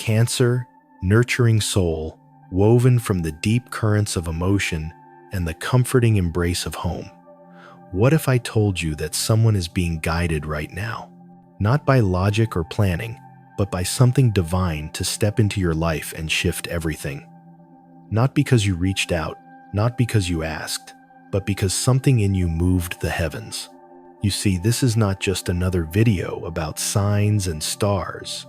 Cancer, nurturing soul, woven from the deep currents of emotion and the comforting embrace of home. What if I told you that someone is being guided right now? Not by logic or planning, but by something divine to step into your life and shift everything. Not because you reached out, not because you asked, but because something in you moved the heavens. You see, this is not just another video about signs and stars.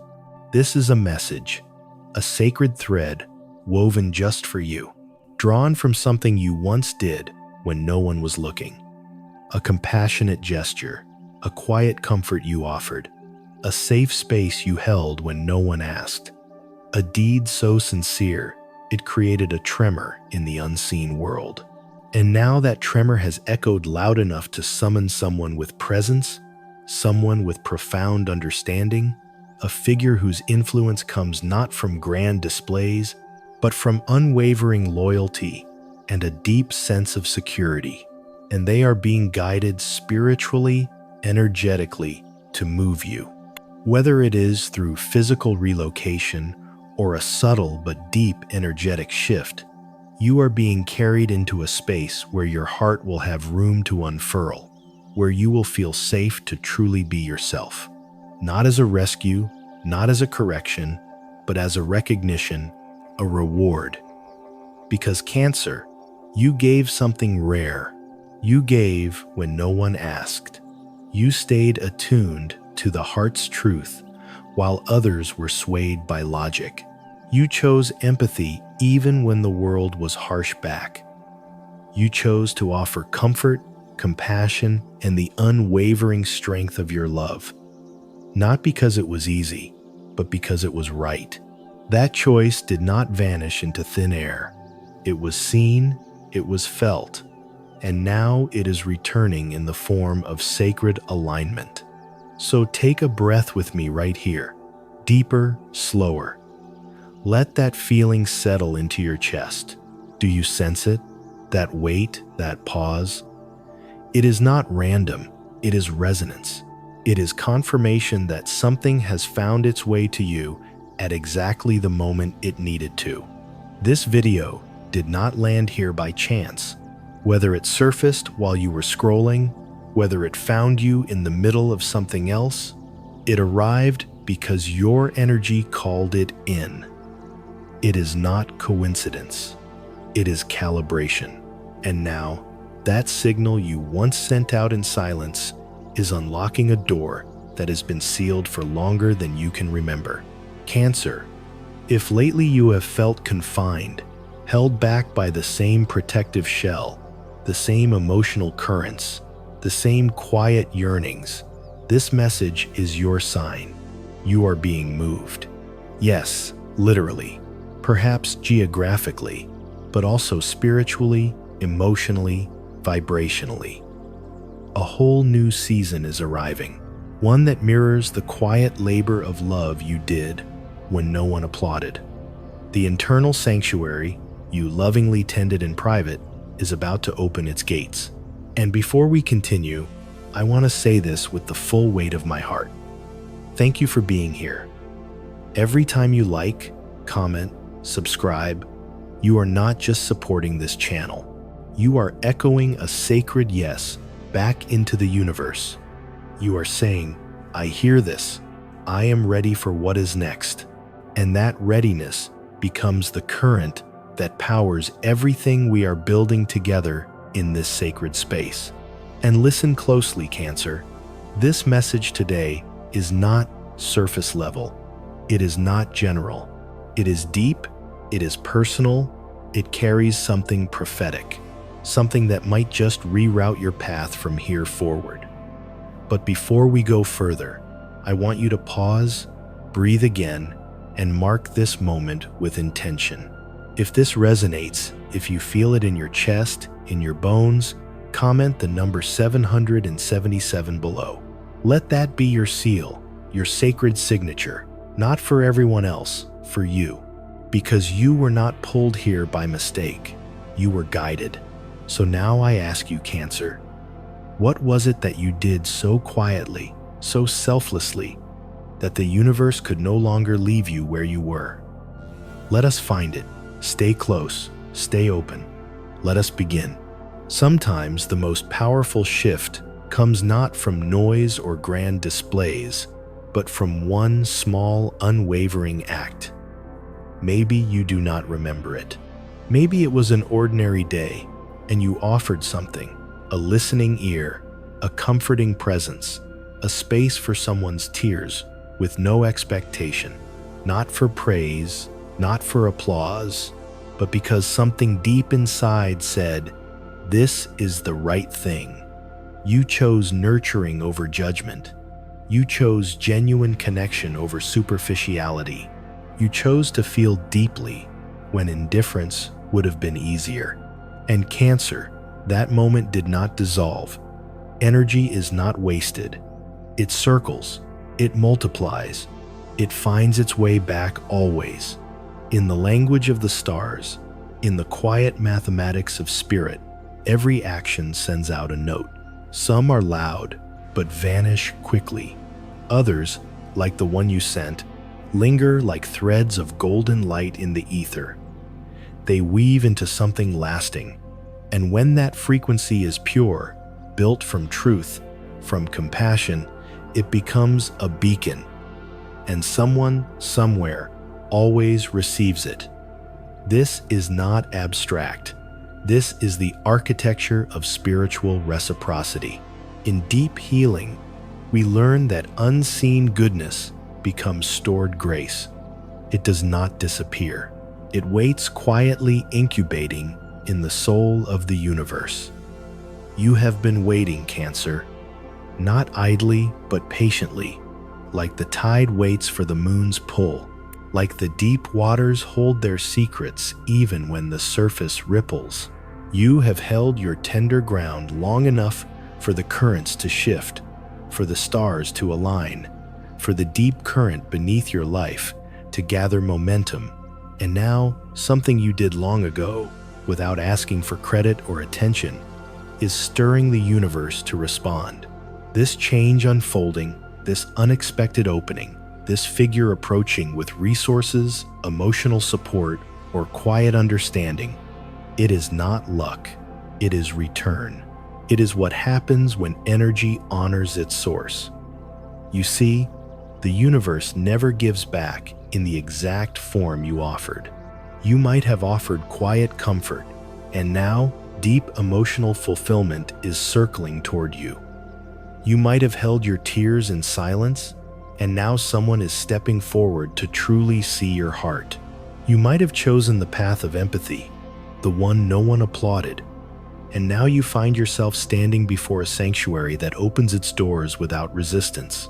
This is a message, a sacred thread woven just for you, drawn from something you once did when no one was looking. A compassionate gesture, a quiet comfort you offered, a safe space you held when no one asked. A deed so sincere, it created a tremor in the unseen world. And now that tremor has echoed loud enough to summon someone with presence, someone with profound understanding, a figure whose influence comes not from grand displays, but from unwavering loyalty and a deep sense of security. And they are being guided spiritually, energetically, to move you. Whether it is through physical relocation or a subtle but deep energetic shift, you are being carried into a space where your heart will have room to unfurl, where you will feel safe to truly be yourself. Not as a rescue, not as a correction, but as a recognition, a reward. Because Cancer, you gave something rare. You gave when no one asked. You stayed attuned to the heart's truth while others were swayed by logic. You chose empathy even when the world was harsh back. You chose to offer comfort, compassion, and the unwavering strength of your love. Not because it was easy, but because it was right. That choice did not vanish into thin air. It was seen, it was felt, and now it is returning in the form of sacred alignment. So take a breath with me right here, deeper, slower. Let that feeling settle into your chest. Do you sense it? That weight, that pause? It is not random, it is resonance. It is confirmation that something has found its way to you at exactly the moment it needed to. This video did not land here by chance. Whether it surfaced while you were scrolling, whether it found you in the middle of something else, it arrived because your energy called it in. It is not coincidence. It is calibration. And now, that signal you once sent out in silence is unlocking a door that has been sealed for longer than you can remember. Cancer, if lately you have felt confined, held back by the same protective shell, the same emotional currents, the same quiet yearnings, this message is your sign. You are being moved. Yes, literally, perhaps geographically, but also spiritually, emotionally, vibrationally. A whole new season is arriving, one that mirrors the quiet labor of love you did when no one applauded. The internal sanctuary you lovingly tended in private is about to open its gates. And before we continue, I want to say this with the full weight of my heart. Thank you for being here. Every time you like, comment, subscribe, you are not just supporting this channel. You are echoing a sacred yes back into the universe. You are saying, I hear this. I am ready for what is next. And that readiness becomes the current that powers everything we are building together in this sacred space. And listen closely, Cancer. This message today is not surface level. It is not general. It is deep. It is personal. It carries something prophetic, something that might just reroute your path from here forward. But before we go further, I want you to pause, breathe again, and mark this moment with intention. If this resonates, if you feel it in your chest, in your bones, comment the number 777 below. Let that be your seal, your sacred signature, not for everyone else, for you. Because you were not pulled here by mistake. You were guided. So now I ask you, Cancer, what was it that you did so quietly, so selflessly, that the universe could no longer leave you where you were. Let us find it. Stay close. Stay open. Let us begin. Sometimes the most powerful shift comes not from noise or grand displays, but from one small, unwavering act. Maybe you do not remember it. Maybe it was an ordinary day, and you offered something, a listening ear, a comforting presence, a space for someone's tears, with no expectation, not for praise, not for applause, but because something deep inside said, "This is the right thing." You chose nurturing over judgment. You chose genuine connection over superficiality. You chose to feel deeply when indifference would have been easier. And Cancer, that moment did not dissolve. Energy is not wasted. It circles, it multiplies, it finds its way back always. In the language of the stars, in the quiet mathematics of spirit, every action sends out a note. Some are loud, but vanish quickly. Others, like the one you sent, linger like threads of golden light in the ether. They weave into something lasting, and when that frequency is pure, built from truth, from compassion, it becomes a beacon, and someone, somewhere, always receives it. This is not abstract. This is the architecture of spiritual reciprocity. In deep healing, we learn that unseen goodness becomes stored grace. It does not disappear. It waits quietly, incubating in the soul of the universe. You have been waiting, Cancer, not idly but patiently, like the tide waits for the moon's pull, like the deep waters hold their secrets even when the surface ripples. You have held your tender ground long enough for the currents to shift, for the stars to align, for the deep current beneath your life to gather momentum. And now, something you did long ago, without asking for credit or attention, is stirring the universe to respond. This change unfolding, this unexpected opening, this figure approaching with resources, emotional support, or quiet understanding, it is not luck, it is return. It is what happens when energy honors its source. You see, the universe never gives back in the exact form you offered. You might have offered quiet comfort, and now deep emotional fulfillment is circling toward you. You might have held your tears in silence, and now someone is stepping forward to truly see your heart. You might have chosen the path of empathy, the one no one applauded, and now you find yourself standing before a sanctuary that opens its doors without resistance.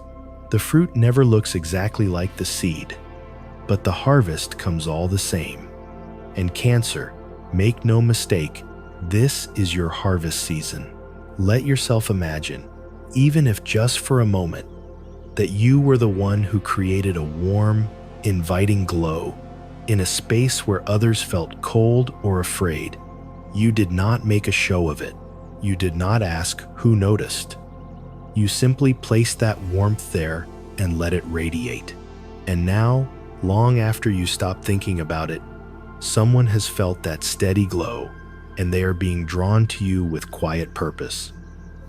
The fruit never looks exactly like the seed, but the harvest comes all the same. And Cancer, make no mistake, this is your harvest season. Let yourself imagine, even if just for a moment, that you were the one who created a warm, inviting glow in a space where others felt cold or afraid. You did not make a show of it. You did not ask who noticed. You simply placed that warmth there and let it radiate. And now, long after you stopped thinking about it, someone has felt that steady glow, and they are being drawn to you with quiet purpose.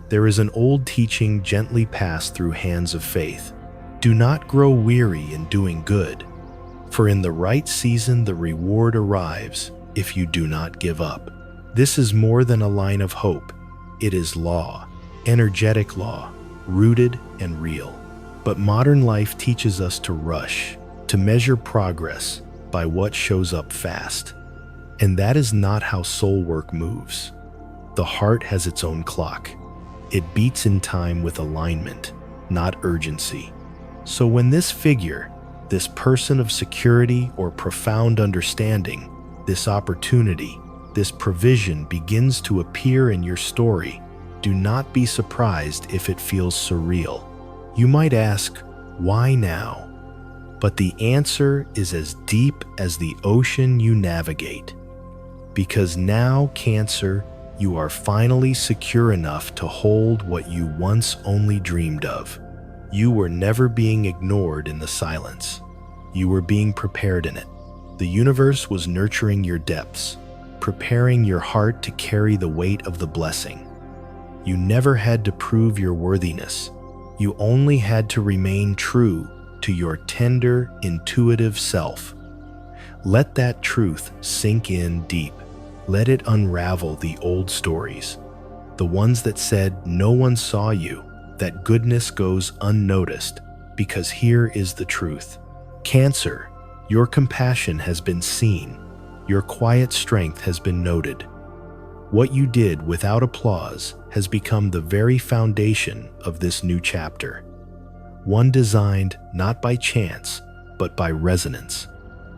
There is an old teaching gently passed through hands of faith. Do not grow weary in doing good, for in the right season the reward arrives if you do not give up. This is more than a line of hope. It is law, energetic law, rooted and real. But modern life teaches us to rush, to measure progress by what shows up fast. And that is not how soul work moves. The heart has its own clock. It beats in time with alignment, not urgency. So when this figure, this person of security or profound understanding, this opportunity, this provision begins to appear in your story, do not be surprised if it feels surreal. You might ask, why now? But the answer is as deep as the ocean you navigate. Because now, Cancer, you are finally secure enough to hold what you once only dreamed of. You were never being ignored in the silence. You were being prepared in it. The universe was nurturing your depths, preparing your heart to carry the weight of the blessing. You never had to prove your worthiness. You only had to remain true to your tender, intuitive self. Let that truth sink in deep. Let it unravel the old stories, the ones that said no one saw you, that goodness goes unnoticed, because here is the truth. Cancer, your compassion has been seen. Your quiet strength has been noted. What you did without applause has become the very foundation of this new chapter. One designed not by chance, but by resonance.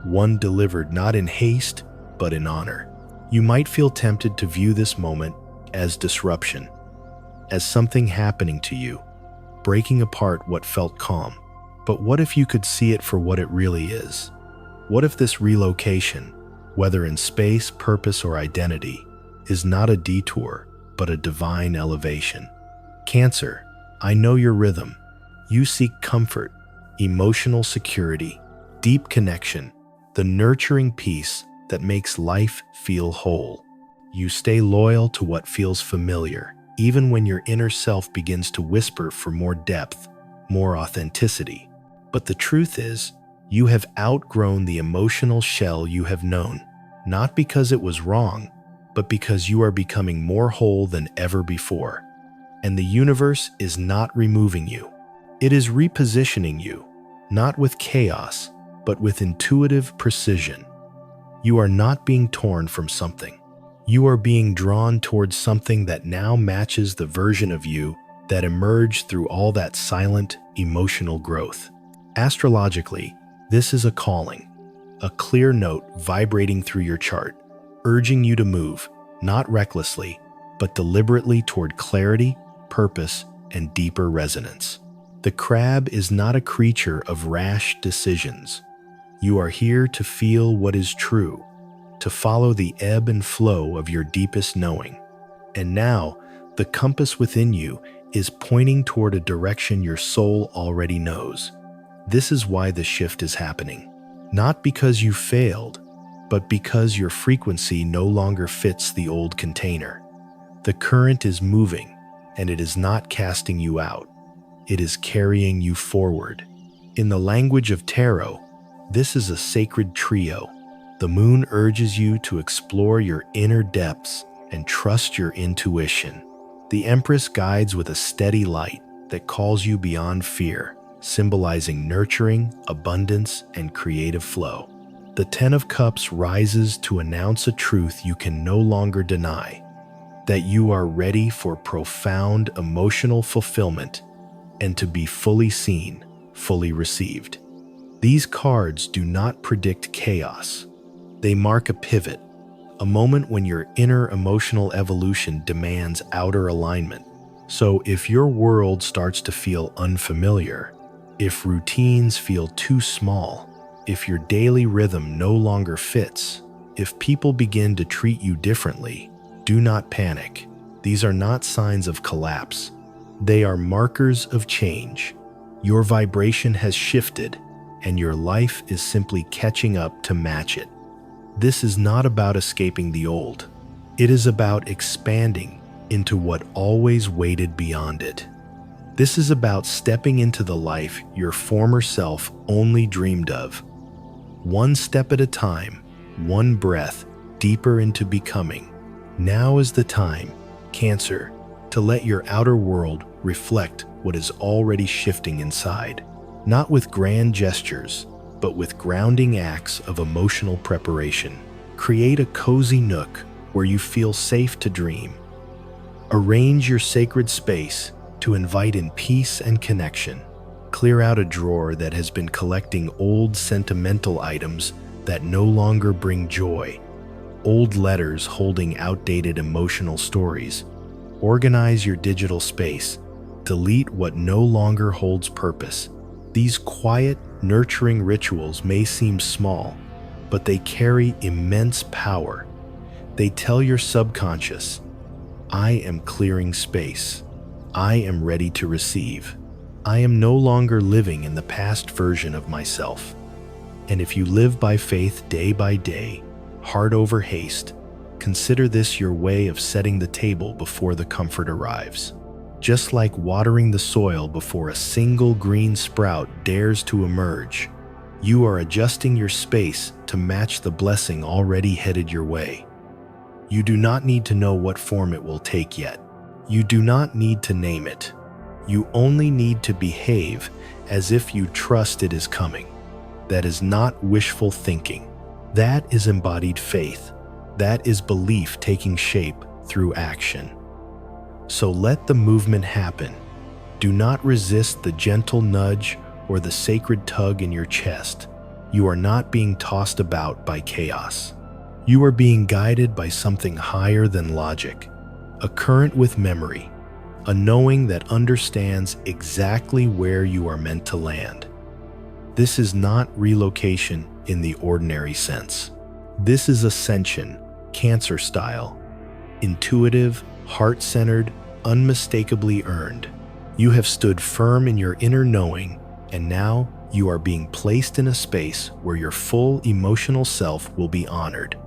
One delivered not in haste, but in honor. You might feel tempted to view this moment as disruption, as something happening to you, breaking apart what felt calm. But what if you could see it for what it really is? What if this relocation, whether in space, purpose, or identity, is not a detour, but a divine elevation? Cancer, I know your rhythm. You seek comfort, emotional security, deep connection, the nurturing peace that makes life feel whole. You stay loyal to what feels familiar, even when your inner self begins to whisper for more depth, more authenticity. But the truth is, you have outgrown the emotional shell you have known, not because it was wrong, but because you are becoming more whole than ever before. And the universe is not removing you. It is repositioning you, not with chaos, but with intuitive precision. You are not being torn from something. You are being drawn towards something that now matches the version of you that emerged through all that silent, emotional growth. Astrologically, this is a calling, a clear note vibrating through your chart, urging you to move, not recklessly, but deliberately toward clarity, purpose, and deeper resonance. The crab is not a creature of rash decisions. You are here to feel what is true, to follow the ebb and flow of your deepest knowing. And now, the compass within you is pointing toward a direction your soul already knows. This is why the shift is happening. Not because you failed, but because your frequency no longer fits the old container. The current is moving, and it is not casting you out. It is carrying you forward. In the language of tarot, this is a sacred trio. The moon urges you to explore your inner depths and trust your intuition. The Empress guides with a steady light that calls you beyond fear, symbolizing nurturing, abundance, and creative flow. The Ten of Cups rises to announce a truth you can no longer deny, that you are ready for profound emotional fulfillment and to be fully seen, fully received. These cards do not predict chaos. They mark a pivot, a moment when your inner emotional evolution demands outer alignment. So if your world starts to feel unfamiliar, if routines feel too small, if your daily rhythm no longer fits, if people begin to treat you differently, do not panic. These are not signs of collapse. They are markers of change. Your vibration has shifted, and your life is simply catching up to match it. This is not about escaping the old. It is about expanding into what always waited beyond it. This is about stepping into the life your former self only dreamed of. One step at a time, one breath deeper into becoming. Now is the time, Cancer, to let your outer world reflect what is already shifting inside. Not with grand gestures, but with grounding acts of emotional preparation. Create a cozy nook where you feel safe to dream. Arrange your sacred space to invite in peace and connection. Clear out a drawer that has been collecting old sentimental items that no longer bring joy. Old letters holding outdated emotional stories. Organize your digital space. Delete what no longer holds purpose. These quiet, nurturing rituals may seem small, but they carry immense power. They tell your subconscious, I am clearing space. I am ready to receive. I am no longer living in the past version of myself. And if you live by faith day by day, heart over haste, consider this your way of setting the table before the comfort arrives. Just like watering the soil before a single green sprout dares to emerge, you are adjusting your space to match the blessing already headed your way. You do not need to know what form it will take yet. You do not need to name it. You only need to behave as if you trust it is coming. That is not wishful thinking. That is embodied faith. That is belief taking shape through action. So let the movement happen. Do not resist the gentle nudge or the sacred tug in your chest. You are not being tossed about by chaos. You are being guided by something higher than logic, a current with memory, a knowing that understands exactly where you are meant to land. This is not relocation in the ordinary sense. This is ascension, Cancer style, intuitive, heart-centered, unmistakably earned. You have stood firm in your inner knowing, and now you are being placed in a space where your full emotional self will be honored.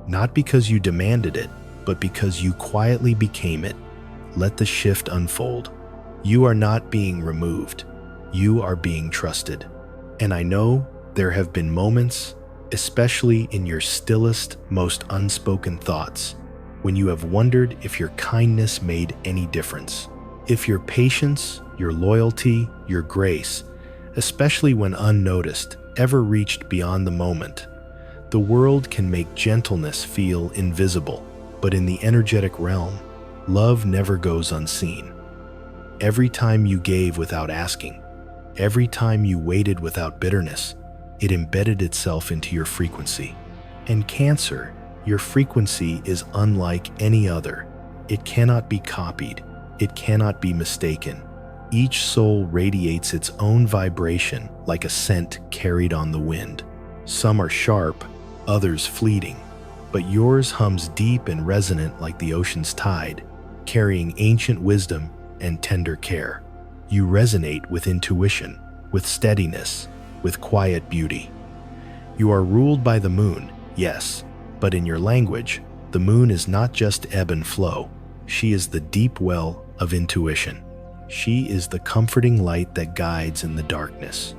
Not because you demanded it, but because you quietly became it. Let the shift unfold. You are not being removed. You are being trusted. And I know there have been moments, especially in your stillest, most unspoken thoughts, when you have wondered if your kindness made any difference. If your patience, your loyalty, your grace, especially when unnoticed, ever reached beyond the moment. The world can make gentleness feel invisible, but in the energetic realm, love never goes unseen. Every time you gave without asking, every time you waited without bitterness, it embedded itself into your frequency. And Cancer, your frequency is unlike any other. It cannot be copied. It cannot be mistaken. Each soul radiates its own vibration like a scent carried on the wind. Some are sharp, others fleeting, but yours hums deep and resonant like the ocean's tide, carrying ancient wisdom and tender care. You resonate with intuition, with steadiness, with quiet beauty. You are ruled by the moon, yes, but in your language, the moon is not just ebb and flow. She is the deep well of intuition. She is the comforting light that guides in the darkness,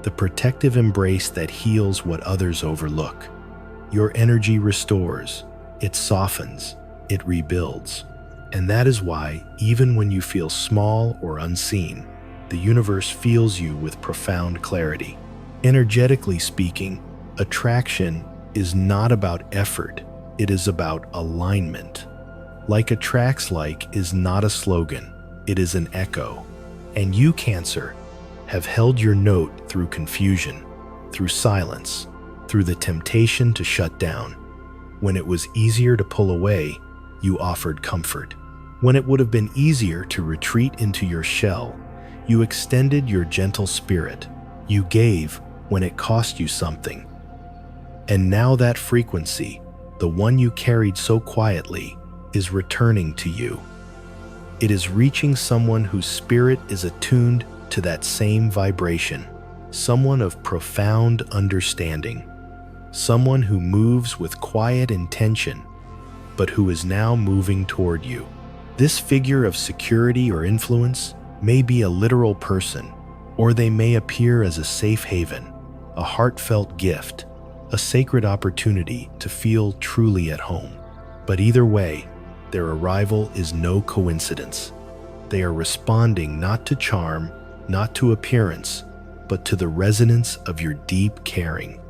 the protective embrace that heals what others overlook. Your energy restores, it softens, it rebuilds. And that is why, even when you feel small or unseen, the universe feels you with profound clarity. Energetically speaking, attraction is not about effort, it is about alignment. Like attracts like is not a slogan, it is an echo. And you, Cancer, have held your note through confusion, through silence, through the temptation to shut down. When it was easier to pull away, you offered comfort. When it would have been easier to retreat into your shell, you extended your gentle spirit. You gave when it cost you something. And now that frequency, the one you carried so quietly, is returning to you. It is reaching someone whose spirit is attuned to that same vibration, someone of profound understanding, someone who moves with quiet intention, but who is now moving toward you. This figure of security or influence may be a literal person, or they may appear as a safe haven, a heartfelt gift, a sacred opportunity to feel truly at home. But either way, their arrival is no coincidence. They are responding not to charm, not to appearance, but to the resonance of your deep caring.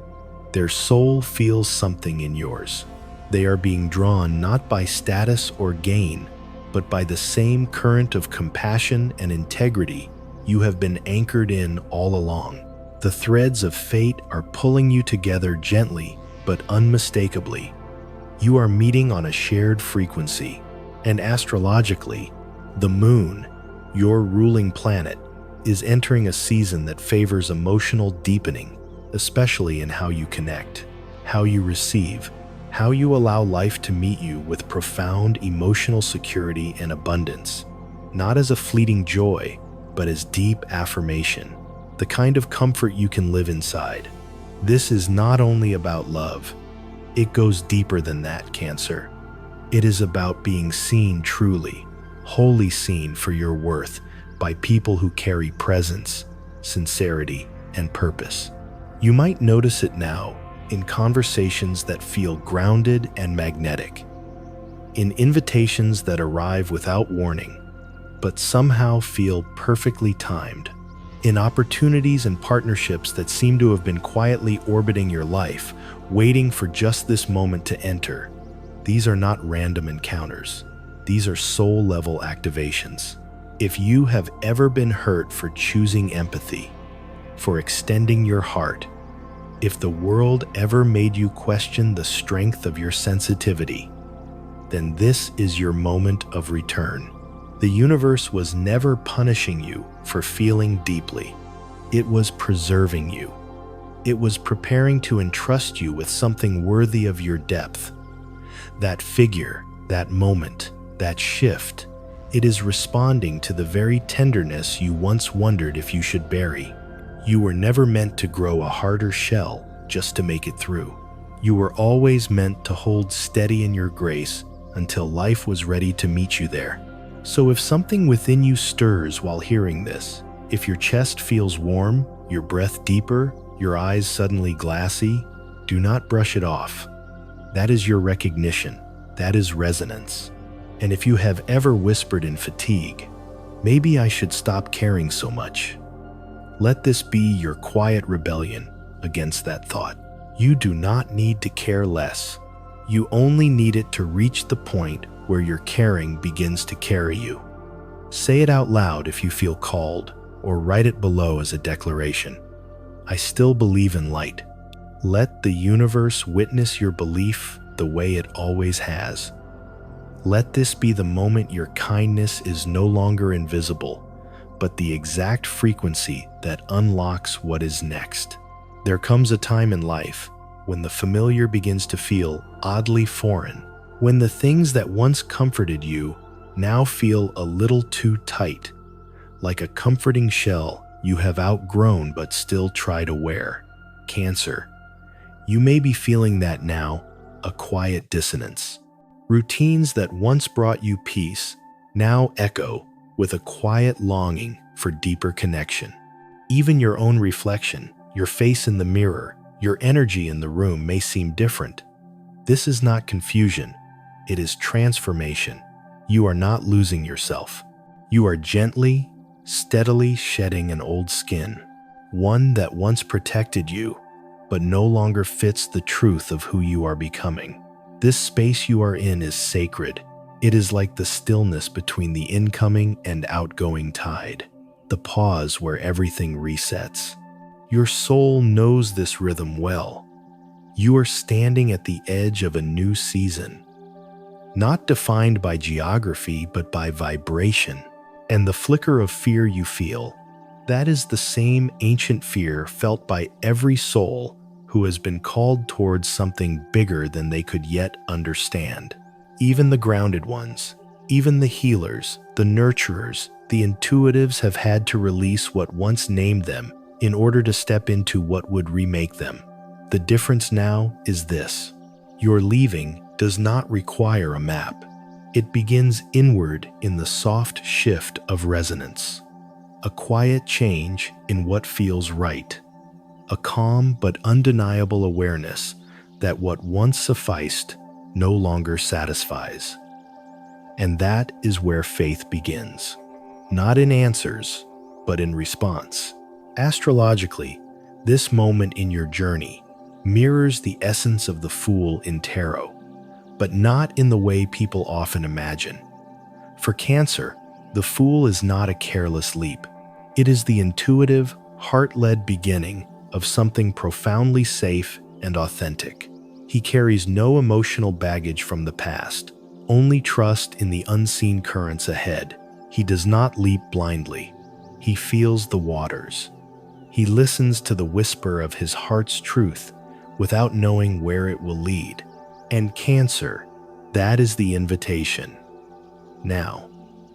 Their soul feels something in yours. They are being drawn not by status or gain, but by the same current of compassion and integrity you have been anchored in all along. The threads of fate are pulling you together gently but unmistakably. You are meeting on a shared frequency, and astrologically, the moon, your ruling planet, is entering a season that favors emotional deepening, especially in how you connect, how you receive, how you allow life to meet you with profound emotional security and abundance, not as a fleeting joy, but as deep affirmation, the kind of comfort you can live inside. This is not only about love, it goes deeper than that, Cancer. It is about being seen truly, wholly seen for your worth by people who carry presence, sincerity, and purpose. You might notice it now in conversations that feel grounded and magnetic, in invitations that arrive without warning, but somehow feel perfectly timed, in opportunities and partnerships that seem to have been quietly orbiting your life, waiting for just this moment to enter. These are not random encounters. These are soul-level activations. If you have ever been hurt for choosing empathy, for extending your heart, if the world ever made you question the strength of your sensitivity, then this is your moment of return. The universe was never punishing you for feeling deeply. It was preserving you. It was preparing to entrust you with something worthy of your depth. That figure, that moment, that shift, it is responding to the very tenderness you once wondered if you should bury. You were never meant to grow a harder shell just to make it through. You were always meant to hold steady in your grace until life was ready to meet you there. So if something within you stirs while hearing this, if your chest feels warm, your breath deeper, your eyes suddenly glassy, do not brush it off. That is your recognition. That is resonance. And if you have ever whispered in fatigue, maybe I should stop caring so much, let this be your quiet rebellion against that thought. You do not need to care less. You only need it to reach the point where your caring begins to carry you. Say it out loud if you feel called, or write it below as a declaration. I still believe in light. Let the universe witness your belief the way it always has. Let this be the moment your kindness is no longer invisible, but the exact frequency that unlocks what is next. There comes a time in life when the familiar begins to feel oddly foreign, when the things that once comforted you now feel a little too tight, like a comforting shell you have outgrown but still try to wear. Cancer, you may be feeling that now, a quiet dissonance. Routines that once brought you peace now echo with a quiet longing for deeper connection. Even your own reflection, your face in the mirror, your energy in the room may seem different. This is not confusion. It is transformation. You are not losing yourself. You are gently, steadily shedding an old skin, one that once protected you, but no longer fits the truth of who you are becoming. This space you are in is sacred. It is like the stillness between the incoming and outgoing tide, the pause where everything resets. Your soul knows this rhythm well. You are standing at the edge of a new season, not defined by geography but by vibration. And the flicker of fear you feel, that is the same ancient fear felt by every soul who has been called towards something bigger than they could yet understand. Even the grounded ones, even the healers, the nurturers, the intuitives have had to release what once named them in order to step into what would remake them. The difference now is this: your leaving does not require a map. It begins inward in the soft shift of resonance, a quiet change in what feels right, a calm but undeniable awareness that what once sufficed no longer satisfies. And that is where faith begins, not in answers, but in response. Astrologically, this moment in your journey mirrors the essence of the Fool in tarot, but not in the way people often imagine. For Cancer, the Fool is not a careless leap. It is the intuitive, heart-led beginning of something profoundly safe and authentic. He carries no emotional baggage from the past, only trust in the unseen currents ahead. He does not leap blindly. He feels the waters. He listens to the whisper of his heart's truth without knowing where it will lead. And Cancer, that is the invitation. Now,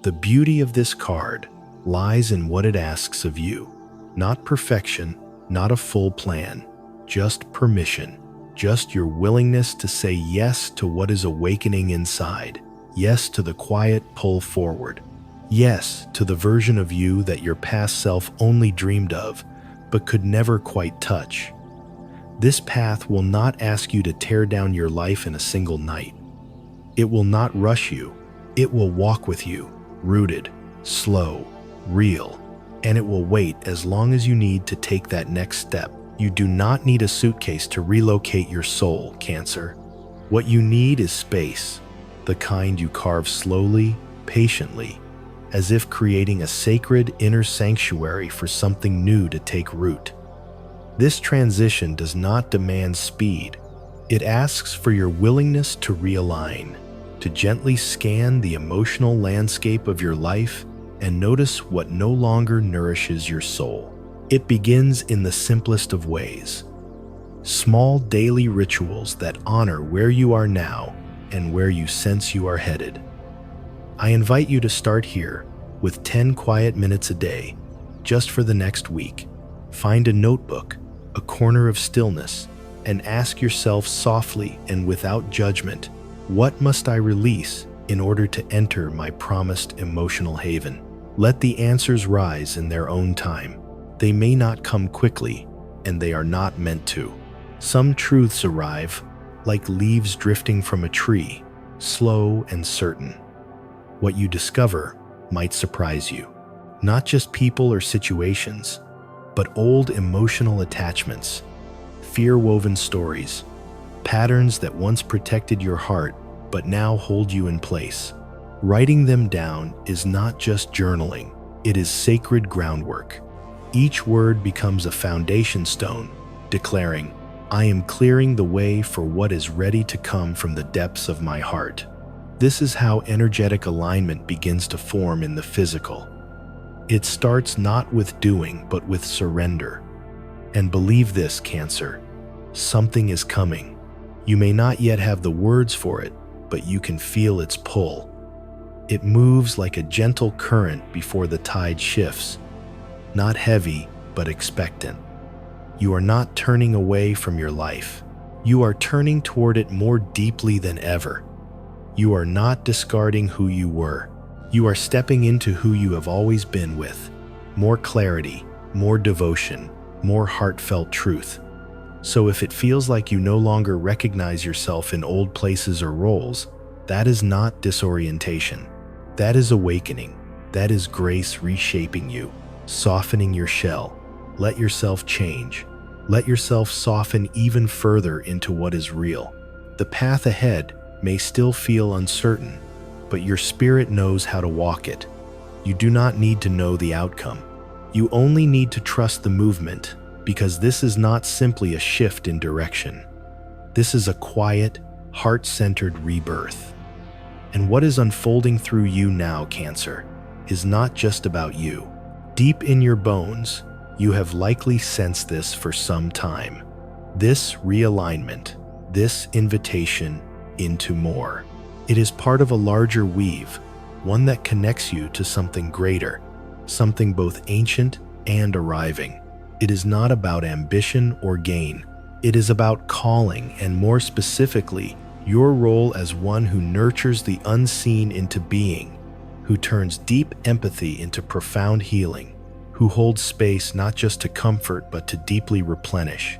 the beauty of this card, lies in what it asks of you. Not perfection, not a full plan, just permission, just your willingness to say yes to what is awakening inside, yes to the quiet pull forward, yes to the version of you that your past self only dreamed of, but could never quite touch. This path will not ask you to tear down your life in a single night. It will not rush you. It will walk with you, rooted, slow, real, and it will wait as long as you need to take that next step. You do not need a suitcase to relocate your soul, Cancer. What you need is space, the kind you carve slowly, patiently, as if creating a sacred inner sanctuary for something new to take root. This transition does not demand speed. It asks for your willingness to realign, to gently scan the emotional landscape of your life and notice what no longer nourishes your soul. It begins in the simplest of ways. Small daily rituals that honor where you are now and where you sense you are headed. I invite you to start here with 10 quiet minutes a day, just for the next week. Find a notebook, a corner of stillness, and ask yourself softly and without judgment, what must I release in order to enter my promised emotional haven? Let the answers rise in their own time. They may not come quickly, and they are not meant to. Some truths arrive like leaves drifting from a tree, slow and certain. What you discover might surprise you. Not just people or situations, but old emotional attachments, fear-woven stories, patterns that once protected your heart but now hold you in place. Writing them down is not just journaling, it is sacred groundwork. Each word becomes a foundation stone, declaring, I am clearing the way for what is ready to come from the depths of my heart. This is how energetic alignment begins to form in the physical. It starts not with doing, but with surrender. And believe this, Cancer, something is coming. You may not yet have the words for it, but you can feel its pull. It moves like a gentle current before the tide shifts, not heavy, but expectant. You are not turning away from your life. You are turning toward it more deeply than ever. You are not discarding who you were. You are stepping into who you have always been with. More clarity, more devotion, more heartfelt truth. So if it feels like you no longer recognize yourself in old places or roles, that is not disorientation. That is awakening. That is grace reshaping you, softening your shell. Let yourself change. Let yourself soften even further into what is real. The path ahead may still feel uncertain, but your spirit knows how to walk it. You do not need to know the outcome. You only need to trust the movement, because this is not simply a shift in direction. This is a quiet, heart-centered rebirth. And what is unfolding through you now, Cancer, is not just about you. Deep in your bones, you have likely sensed this for some time. This realignment, this invitation into more. It is part of a larger weave, one that connects you to something greater, something both ancient and arriving. It is not about ambition or gain. It is about calling, and more specifically, your role as one who nurtures the unseen into being, who turns deep empathy into profound healing, who holds space not just to comfort but to deeply replenish.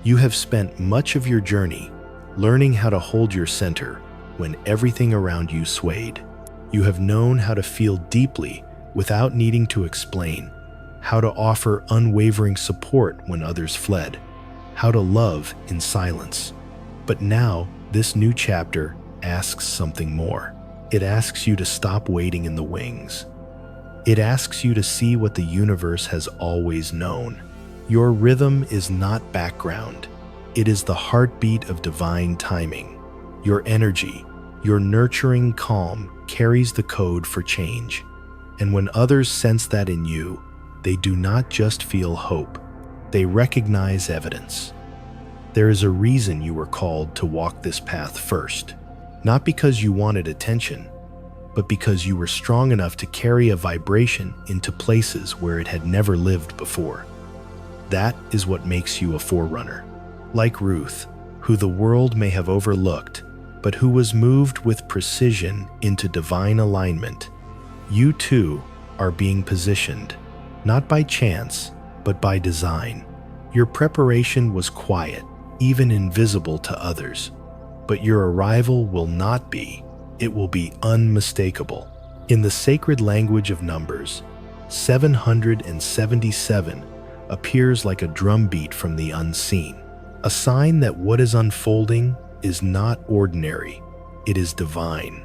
You have spent much of your journey learning how to hold your center when everything around you swayed. You have known how to feel deeply without needing to explain, how to offer unwavering support when others fled, how to love in silence. But now, this new chapter asks something more. It asks you to stop waiting in the wings. It asks you to see what the universe has always known. Your rhythm is not background. It is the heartbeat of divine timing. Your energy, your nurturing calm carries the code for change. And when others sense that in you, they do not just feel hope. They recognize evidence. There is a reason you were called to walk this path first. Not because you wanted attention, but because you were strong enough to carry a vibration into places where it had never lived before. That is what makes you a forerunner. Like Ruth, who the world may have overlooked, but who was moved with precision into divine alignment, you too are being positioned, not by chance, but by design. Your preparation was quiet, even invisible to others, but your arrival will not be. It will be unmistakable. In the sacred language of numbers, 777 appears like a drumbeat from the unseen, a sign that what is unfolding is not ordinary, it is divine.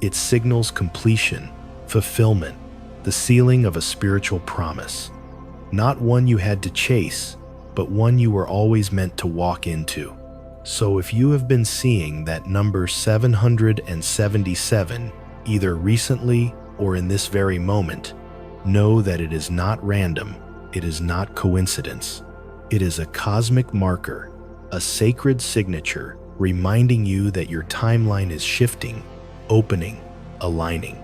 It signals completion, fulfillment, the sealing of a spiritual promise, not one you had to chase, but one you were always meant to walk into. So if you have been seeing that number 777, either recently or in this very moment, know that it is not random, it is not coincidence. It is a cosmic marker, a sacred signature, reminding you that your timeline is shifting, opening, aligning.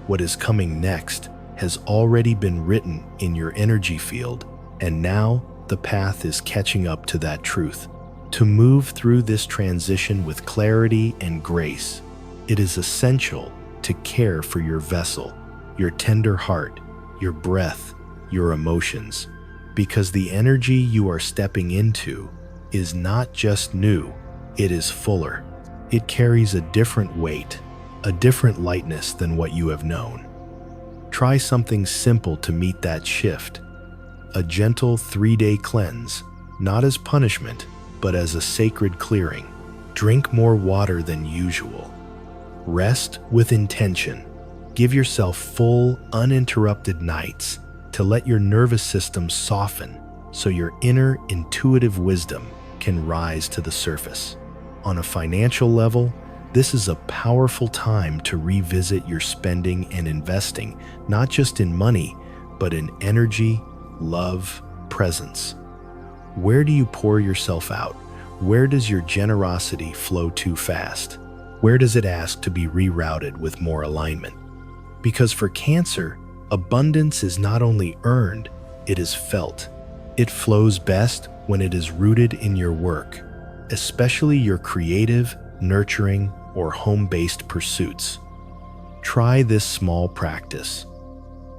What is coming next has already been written in your energy field, and now the path is catching up to that truth. To move through this transition with clarity and grace, it is essential to care for your vessel, your tender heart, your breath, your emotions, because the energy you are stepping into is not just new, it is fuller. It carries a different weight, a different lightness than what you have known. Try something simple to meet that shift. A gentle 3-day cleanse, not as punishment, but as a sacred clearing. Drink more water than usual. Rest with intention. Give yourself full, uninterrupted nights to let your nervous system soften so your inner intuitive wisdom can rise to the surface. On a financial level, this is a powerful time to revisit your spending and investing, not just in money, but in energy, love, presence. Where do you pour yourself out? Where does your generosity flow too fast? Where does it ask to be rerouted with more alignment? Because for Cancer, abundance is not only earned, it is felt. It flows best when it is rooted in your work, especially your creative, nurturing, or home-based pursuits. Try this small practice.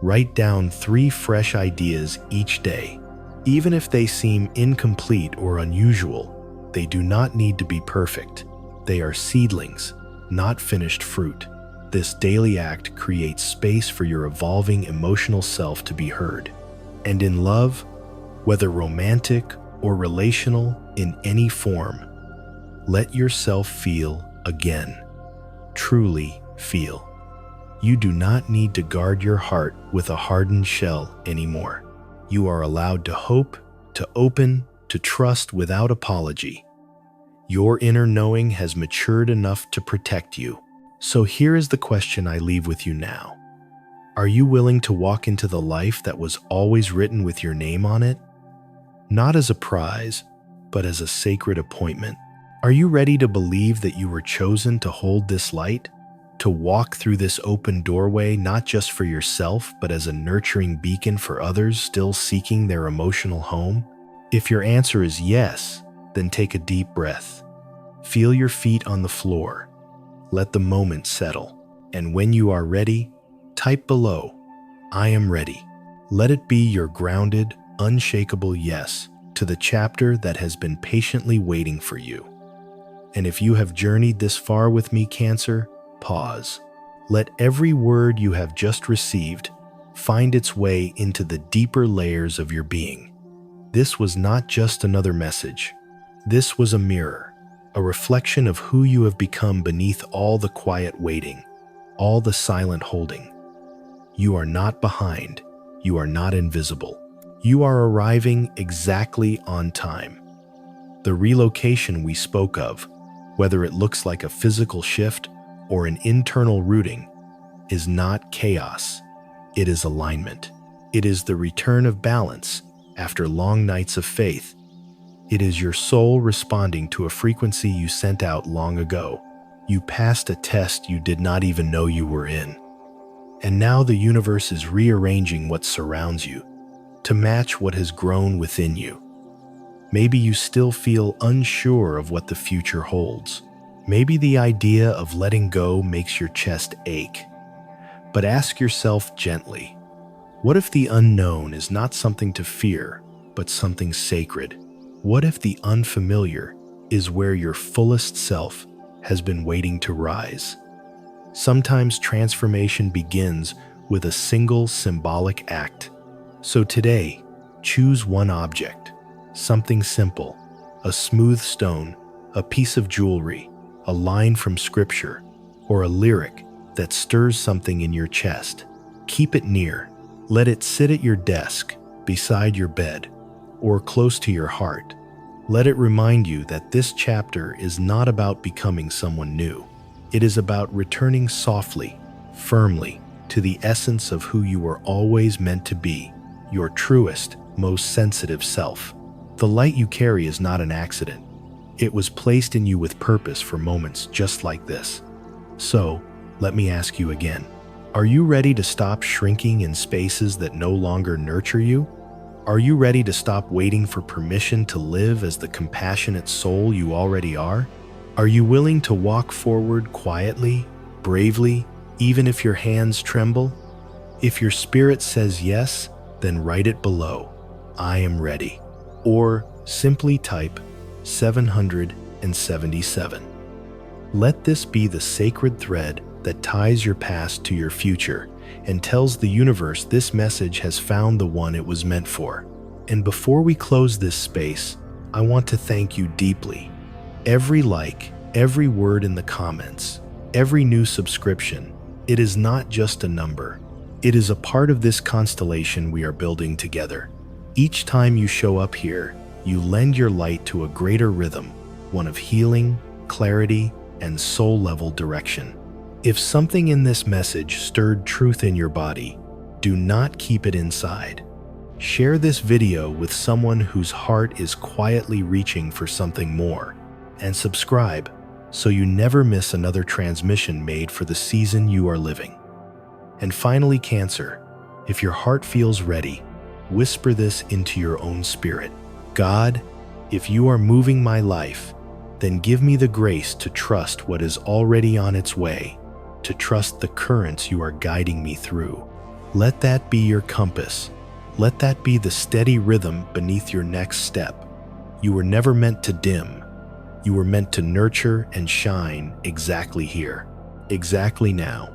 Write down 3 fresh ideas each day. Even if they seem incomplete or unusual, they do not need to be perfect. They are seedlings, not finished fruit. This daily act creates space for your evolving emotional self to be heard. And in love, whether romantic or relational in any form, let yourself feel again. Truly feel. You do not need to guard your heart with a hardened shell anymore. You are allowed to hope, to open, to trust without apology. Your inner knowing has matured enough to protect you. So here is the question I leave with you now. Are you willing to walk into the life that was always written with your name on it? Not as a prize, but as a sacred appointment. Are you ready to believe that you were chosen to hold this light? To walk through this open doorway not just for yourself, but as a nurturing beacon for others still seeking their emotional home? If your answer is yes, then take a deep breath. Feel your feet on the floor. Let the moment settle. And when you are ready, type below, "I am ready." Let it be your grounded, unshakable yes to the chapter that has been patiently waiting for you. And if you have journeyed this far with me, Cancer, pause. Let every word you have just received find its way into the deeper layers of your being. This was not just another message. This was a mirror, a reflection of who you have become beneath all the quiet waiting, all the silent holding. You are not behind. You are not invisible. You are arriving exactly on time. The relocation we spoke of, whether it looks like a physical shift or an internal rooting, is not chaos. It is alignment. It is the return of balance after long nights of faith. It is your soul responding to a frequency you sent out long ago. You passed a test you did not even know you were in. And now the universe is rearranging what surrounds you to match what has grown within you. Maybe you still feel unsure of what the future holds. Maybe the idea of letting go makes your chest ache. But ask yourself gently, what if the unknown is not something to fear, but something sacred? What if the unfamiliar is where your fullest self has been waiting to rise? Sometimes transformation begins with a single symbolic act. So today, choose one object, something simple, a smooth stone, a piece of jewelry, a line from scripture, or a lyric that stirs something in your chest. Keep it near. Let it sit at your desk, beside your bed, or close to your heart. Let it remind you that this chapter is not about becoming someone new. It is about returning softly, firmly, to the essence of who you were always meant to be, your truest, most sensitive self. The light you carry is not an accident. It was placed in you with purpose for moments just like this. So, let me ask you again. Are you ready to stop shrinking in spaces that no longer nurture you? Are you ready to stop waiting for permission to live as the compassionate soul you already are? Are you willing to walk forward quietly, bravely, even if your hands tremble? If your spirit says yes, then write it below, I am ready. Or simply type 777. Let this be the sacred thread that ties your past to your future and tells the universe this message has found the one it was meant for. And before we close this space, I want to thank you deeply. Every like, every word in the comments, every new subscription, it is not just a number. It is a part of this constellation we are building together. Each time you show up here, you lend your light to a greater rhythm, one of healing, clarity, and soul-level direction. If something in this message stirred truth in your body, do not keep it inside. Share this video with someone whose heart is quietly reaching for something more, and subscribe so you never miss another transmission made for the season you are living. And finally, Cancer, if your heart feels ready, whisper this into your own spirit. God, if you are moving my life, then give me the grace to trust what is already on its way, to trust the currents you are guiding me through. Let that be your compass. Let that be the steady rhythm beneath your next step. You were never meant to dim. You were meant to nurture and shine exactly here, exactly now.